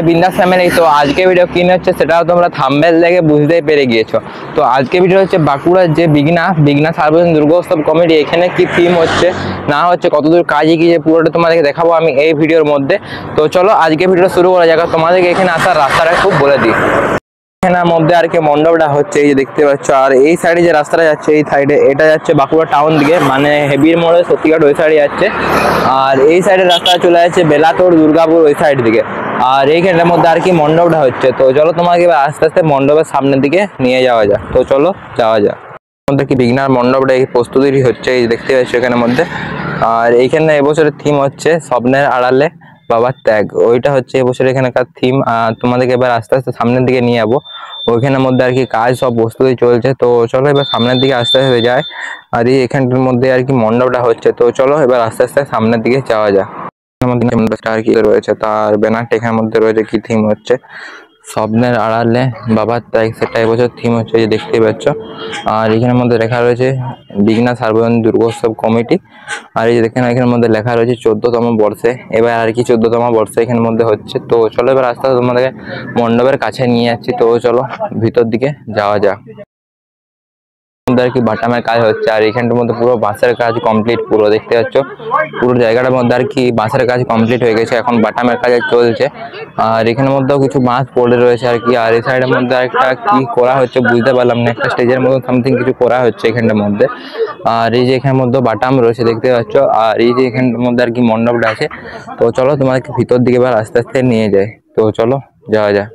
বিন্দাস ফ্যামিলি। তো আজকে ভিডিও কি হচ্ছে সেটাও তোমরা থাম্বনেল দেখে বুঝতেই পেরে গিয়েছো। তো আজকে ভিডিও হচ্ছে বাঁকুড়ার যে বিঘ্না সার্বজনীন দুর্গোৎসব কমিটি এখানে কি থিম হচ্ছে না হচ্ছে, কতদূর কাজে গিয়ে পুরোটা তোমাদেরকে দেখাবো আমি এই ভিডিওর মধ্যে। তো চলো আজকে ভিডিও শুরু করা যাক। তোমাদেরকে এখানে আসার রাস্তাটা খুব বলে দিই। এখানের মধ্যে আর কি মণ্ডপটা হচ্ছে, এই যে দেখতে পাচ্ছ। আর এই সাইডে যে রাস্তাটা যাচ্ছে, এই সাইডে এটা যাচ্ছে বাঁকুড়া টাউন দিকে, মানে হেবির মোড়ে সত্যিকার ওই সাইডে যাচ্ছে। আর এই সাইডের রাস্তাটা চলে যাচ্ছে বেলাতোড় দুর্গাপুর ওই সাইড দিকে। আর এইখানটার মধ্যে আর কি মণ্ডপটা হচ্ছে। তো চলো তোমাকে এবার আস্তে আস্তে মণ্ডপের সামনের দিকে নিয়ে যাওয়া যাক। তো চলো যাওয়া যাক। মধ্যে কি বিঘ্নার মণ্ডপটা এই প্রস্তুতি হচ্ছে, এই দেখতে পাচ্ছ এখানের মধ্যে। আর এইখানে এবছরের থিম হচ্ছে স্বপ্নের আড়ালে বাবার ত্যাগ, ওইটা হচ্ছে এবছর এখানকার থিম। তোমাদেরকে এবার আস্তে আস্তে সামনের দিকে নিয়ে যাবো। ওইখানের মধ্যে আর কি কাজ সব প্রস্তুতি চলছে। তো চলো এবার সামনের দিকে আস্তে আস্তে যায়। আর এই এখানটার মধ্যে আর কি মণ্ডপটা হচ্ছে। তো চলো এবার আস্তে আস্তে সামনের দিকে যাওয়া যায়। আর কি রয়েছে তার ব্যানারটা এখানের মধ্যে রয়েছে, কি থিম হচ্ছে স্বপ্নের আড়ালে বাবার ত্যাগ, সেটা এবছর থিম হচ্ছে, যে দেখতেই পাচ্ছ। আর এখানের মধ্যে লেখা রয়েছে বিঘ্না সার্বজনীন দুর্গোৎসব কমিটি। আর এই যে দেখেন এখানের মধ্যে লেখা রয়েছে 14তম বর্ষে, এবার আর কি 14তম বর্ষে এখানের মধ্যে হচ্ছে। তো চলো এবার আস্তে আস্তে তোমাদেরকে মণ্ডপের কাছে নিয়ে যাচ্ছি। তো চলো ভিতর দিকে যাওয়া যাক। আর কি বাটামের কাজ হচ্ছে, আর এখানটার মধ্যে পুরো বাঁশের কাজ কমপ্লিট, পুরো দেখতে পাচ্ছ পুরো জায়গাটার মধ্যে আর কি বাঁশের কাজ কমপ্লিট হয়ে গেছে, এখন বাটামের কাজ চলছে। আর এখানের মধ্যেও কিছু বাঁশ পড়ে রয়েছে আর কি। আর এই সাইডের মধ্যে আরেকটা কি করা হচ্ছে বুঝতে পারলাম না, একটা স্টেজের মতো সামথিং কিছু করা হচ্ছে এখানটার মধ্যে। আর এই যে এখানের মধ্যে বাটাম রয়েছে দেখতে পাচ্ছ। আর এই যে এখানটার মধ্যে আর কি মণ্ডপটা আছে। তো চলো তোমাদেরকে ভিতর দিকে এবার আস্তে আস্তে নিয়ে যায়। তো চলো যাওয়া যায়।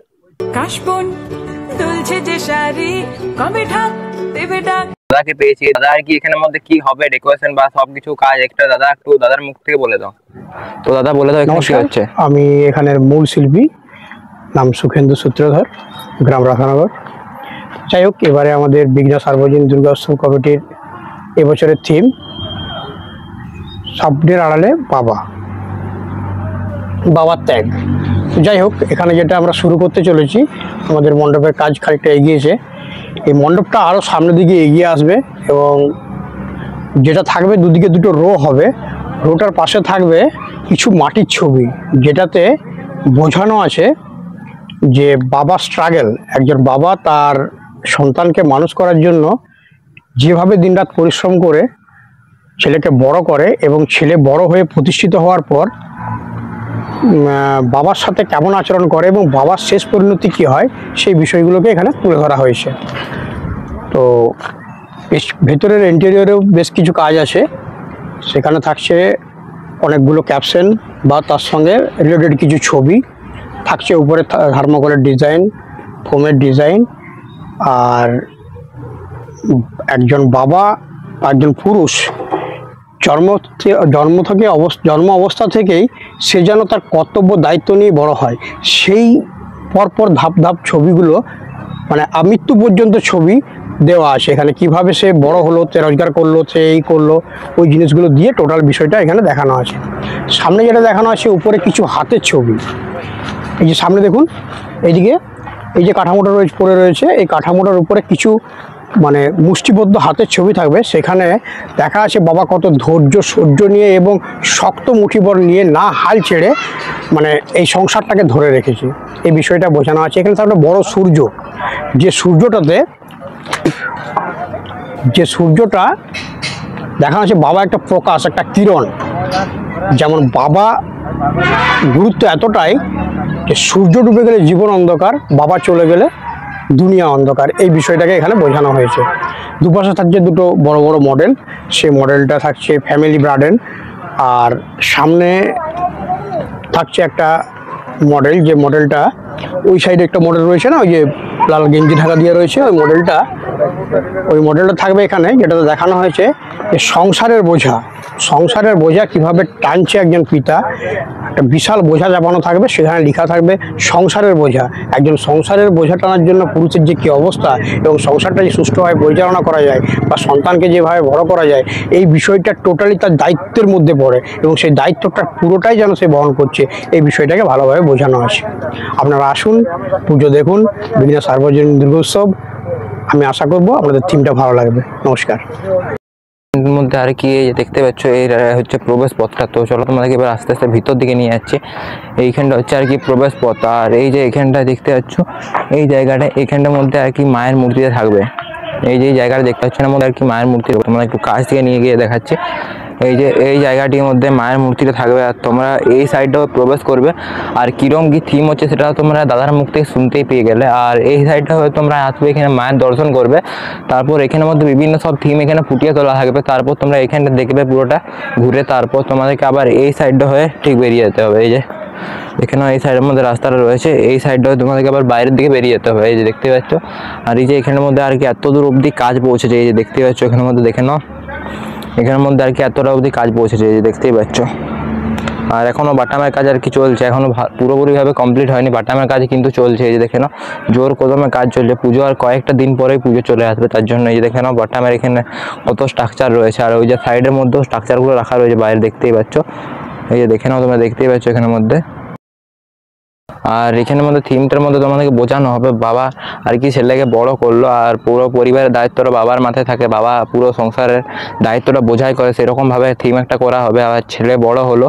দাদাকে পেয়েছি, দাদা আর কি এখানের মধ্যে কি হবে ডেকোরেশন বা সবকিছু কাজ একটা দাদা একটু দাদার মুখ থেকে বলে দাও। তো দাদা বলে দাও এখানে কি হচ্ছে। আমি এখানের মূল শিল্পী, নাম সুখেন্দু সূত্রধর, গ্রাম রাধানগর। যাই হোক, এবারে আমাদের বিঘ্না সার্বজনীন দুর্গোৎসব কমিটির এবছরের থিম স্বপ্নের আড়ালে বাবার ত্যাগ। যাই হোক, এখানে যেটা আমরা শুরু করতে চলেছি, আমাদের মণ্ডপের কাজ খানিকটা এগিয়েছে। এই মণ্ডপটা আরও সামনের দিকে এগিয়ে আসবে এবং যেটা থাকবে দুদিকে দুটো রো হবে। রোটার পাশে থাকবে কিছু মাটির ছবি, যেটাতে বোঝানো আছে যে বাবা স্ট্রাগল, একজন বাবা তার সন্তানকে মানুষ করার জন্য যেভাবে দিনরাত পরিশ্রম করে ছেলেকে বড় করে এবং ছেলে বড় হয়ে প্রতিষ্ঠিত হওয়ার পর বাবার সাথে কেমন আচরণ করে এবং বাবার শেষ পরিণতি কী হয়, সেই বিষয়গুলোকে এখানে তুলে ধরা হয়েছে। তো বেশ ভেতরের ইন্টেরিয়রেও বেশ কিছু কাজ আছে, সেখানে থাকছে অনেকগুলো ক্যাপশন বা তার সঙ্গে রিলেটেড কিছু ছবি থাকছে। উপরে থার্মোকলের ডিজাইন, ফোমের ডিজাইন। আর একজন বাবা, একজন পুরুষ জন্ম অবস্থা থেকেই সে যেন তার কর্তব্য দায়িত্ব নিয়ে বড় হয়, সেই পরপর ধাপ ধাপ ছবিগুলো, মানে আমৃত্যু পর্যন্ত ছবি দেওয়া আছে এখানে। কিভাবে সে বড় হলো, সে রোজগার করলো, সে এই করলো, ওই জিনিসগুলো দিয়ে টোটাল বিষয়টা এখানে দেখানো আছে। সামনে যেটা দেখানো আছে, উপরে কিছু হাতের ছবি। এই যে সামনে দেখুন, এইদিকে এই যে কাঠামোটা পড়ে রয়েছে, এই কাঠামোটার উপরে কিছু মানে মুষ্টিবদ্ধ হাতের ছবি থাকবে। সেখানে দেখা আছে বাবা কত ধৈর্য সহ্য নিয়ে এবং শক্ত মুঠিবর নিয়ে না হাল ছেড়ে মানে এই সংসারটাকে ধরে রেখেছে, এই বিষয়টা বোঝানো আছে। এখানে থাকলে বড় সূর্য, যে সূর্যটা দেখানো আছে বাবা একটা প্রকাশ, একটা কিরণ। যেমন বাবা গুরুত্ব এতটাই যে সূর্য ডুবে গেলে জীবন অন্ধকার, বাবা চলে গেলে দুনিয়া অন্ধকার, এই বিষয়টাকে এখানে বোঝানো হয়েছে। দুপাশে থাকছে দুটো বড় বড় মডেল, সেই মডেলটা থাকছে ফ্যামিলি গার্ডেন। আর সামনে থাকছে একটা মডেল, যে মডেলটা ওই সাইডে একটা মডেল রয়েছে না, ওই যে লাল গেঞ্জি ঢাকা দিয়ে রয়েছে, ওই মডেলটা থাকবে এখানে। যেটাতে দেখানো হয়েছে যে সংসারের বোঝা কিভাবে টানছে একজন পিতা, একটা বিশাল বোঝা চাপানো থাকবে, সেখানে লেখা থাকবে সংসারের বোঝা। একজন সংসারের বোঝা টানার জন্য পুরুষের যে কী অবস্থা এবং সংসারটা যে সুষ্ঠুভাবে পরিচালনা করা যায় বা সন্তানকে যেভাবে বড় করা যায়, এই বিষয়টা টোটালি তার দায়িত্বের মধ্যে পড়ে এবং সেই দায়িত্বটা পুরোটাই যেন সে বহন করছে, এই বিষয়টাকে ভালোভাবে বোঝানো আছে। আপনারা আসুন, পুজো দেখুন, বিঘ্না সার্বজনীন দুর্গোৎসব। আমি আশা করব আপনাদের থিমটা ভালো লাগবে। নমস্কার। এর মধ্যে আর কি এই যে দেখতে পাচ্ছ এই হচ্ছে প্রবেশ পথটা। তো চলো তোমাদেরকে এবার আস্তে আস্তে ভিতর দিকে নিয়ে যাচ্ছি। এইখানটা হচ্ছে আর কি প্রবেশ পথ। আর এই যে এখানটা দেখতে পাচ্ছ এই জায়গাটা, এখানটার মধ্যে আর কি মায়ের মূর্তিটা থাকবে। এই যে জায়গাটা দেখতে পাচ্ছ না মধ্যে আর কি মায়ের মূর্তি, তোমরা একটু কাছ থেকে নিয়ে গিয়ে দেখাচ্ছি। এই যে এই জায়গাটির মধ্যে মায়ের মূর্তিটা থাকবে আর তোমরা এই সাইডটাও প্রবেশ করবে। আর কিরম কি থিম হচ্ছে সেটা তোমরা দাদার মুখ থেকে শুনতেই পেয়ে গেলে। আর এই সাইডটা হয়ে তোমরা আসবে, এখানে মায়ের দর্শন করবে। তারপর এখানের মধ্যে বিভিন্ন সব থিম এখানে ফুটিয়ে তোলা থাকবে। তারপর তোমরা এখানটা দেখবে পুরোটা ঘুরে, তারপর তোমাদেরকে আবার এই সাইডটা হয়ে ঠিক বেরিয়ে যেতে হবে। এই যে এখানে এই সাইডের মধ্যে রাস্তাটা রয়েছে, এই সাইডটা তোমাদেরকে আবার বাইরের দিকে বেরিয়ে যেতে হবে। এই যে দেখতে পাচ্ছ। আর এই যে এখানের মধ্যে আর কি এত দূর অবধি কাজ পৌঁছেছে, এই যে দেখতে পাচ্ছ এখানের মধ্যে দেখে নাও, এখানের মধ্যে আর কি এতটা অবধি কাজ পৌঁছেছে, এই যে দেখতেই পাচ্ছ। আর এখনও বাটামের কাজ আর কি চলছে, এখনও পুরোপুরিভাবে কমপ্লিট হয়নি, বাটামের কাজ কিন্তু চলছে। এই যে দেখে নাও জোর কদমে কাজ চলছে। পুজো আর কয়েকটা দিন পরেই পুজো চলে আসবে, তার জন্য এই যে দেখে নাও বাটামের এখানে কত স্ট্রাকচার রয়েছে। আর ওই যে সাইডের মধ্যেও স্ট্রাকচারগুলো রাখা রয়েছে বাইরে, দেখতেই পাচ্ছ। এই যে দেখে নাও, তোমরা দেখতেই পাচ্ছ এখানের মধ্যে। আর এখানের মধ্যে থিমটার মধ্যে তোমাদেরকে বোঝানো হবে বাবা আর কি ছেলেকে বড় করলো, আর পুরো পরিবারের দায়িত্বটা বাবার মাথায় থাকে, বাবা পুরো সংসারের দায়িত্বটা বোঝাই করে, সেরকমভাবে থিম একটা করা হবে। আর ছেলে বড় হলো,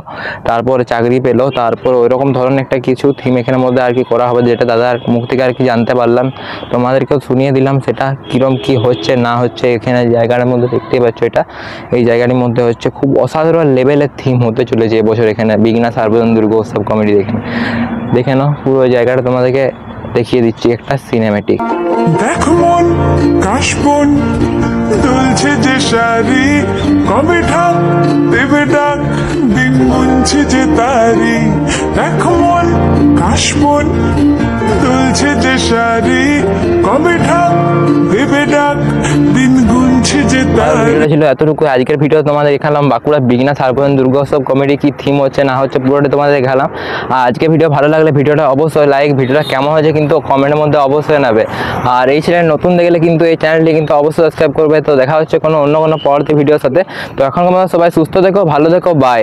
তারপর চাকরি পেলো, তারপর ওইরকম ধরনের একটা কিছু থিম এখানের মধ্যে আর কি করা হবে, যেটা দাদার মুখ থেকে আর কি জানতে পারলাম, তোমাদেরকেও শুনিয়ে দিলাম সেটা কীরকম কি হচ্ছে না হচ্ছে। এখানে জায়গাটার মধ্যে দেখতেই পাচ্ছ, এটা এই জায়গাটির মধ্যে হচ্ছে খুব অসাধারণ লেভেলের থিম হতে চলেছে এবছর এখানে বিঘ্না সার্বজনীন দুর্গোৎসব কমিটি। দেখে নাও পুরো জায়গাটা তোমাদেরকে দেখিয়ে দিচ্ছি একটা সিনেমেটিক। দেখ মন কাশবন দুলছে যে শাড়ি, কবে ঢাক দেবে ডাক দিন গুনছে যে তারি। দেখ মন কাশবন দুলছে যে শাড়ি, কবে ঢাক দেবে ডাক দিন গুনছে যে তারি। ভিডিওটা ছিল এতটুকু। আজকের ভিডিও তোমাদের দেখালাম বাঁকুড়া বিঘ্না সার্বজনীন দুর্গোৎসব কমিটি কি থিম হচ্ছে না হচ্ছে পুরোটা তোমাদের দেখালাম। আর আজকে ভিডিও ভালো লাগলে ভিডিওটা অবশ্যই লাইক, ভিডিওটা কেমন হয়েছে কিন্তু কমেন্টের মধ্যে অবশ্যই নেবে। আর এই চ্যানেল নতুন দেখলে কিন্তু এই চ্যানেলটি কিন্তু অবশ্যই সাবস্ক্রাইব করবে। তো দেখা হচ্ছে অন্য কোনো পরবর্তী ভিডিওর সাথে। তো এখন তোমরা সবাই সুস্থ থেকো, ভালো থেকো, বাই।